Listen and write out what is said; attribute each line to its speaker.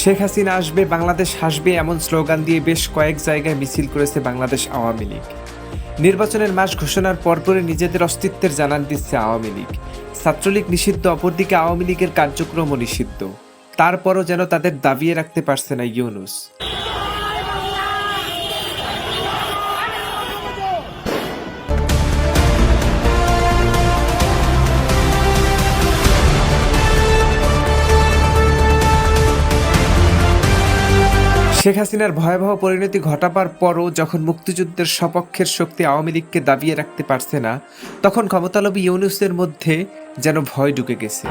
Speaker 1: শেখ হাসিনা আসবে, বাংলাদেশ হাসবে এমন স্লোগান দিয়ে বেশ কয়েক জায়গায় মিছিল করেছে বাংলাদেশ আওয়ামী লীগ। নির্বাচনের মাস ঘোষণার পরপরই নিজেদের অস্তিত্বের জানান দিচ্ছে আওয়ামী লীগ। ছাত্রলীগ নিষিদ্ধ, অপরদিকে আওয়ামী লীগের কার্যক্রমও নিষিদ্ধ। তারপরও যেন তাদের দাবিয়ে রাখতে পারছে না ইউনূস। শেখ হাসিনার ভয়াবহ পরিণতি ঘটাবার পরও যখন মুক্তিযুদ্ধের সপক্ষের শক্তি আওয়ামী লীগকে দাবিয়ে রাখতে পারছে না, তখন ক্ষমতালোভী ইউনূসের মধ্যে যেন ভয় ঢুকে গেছে।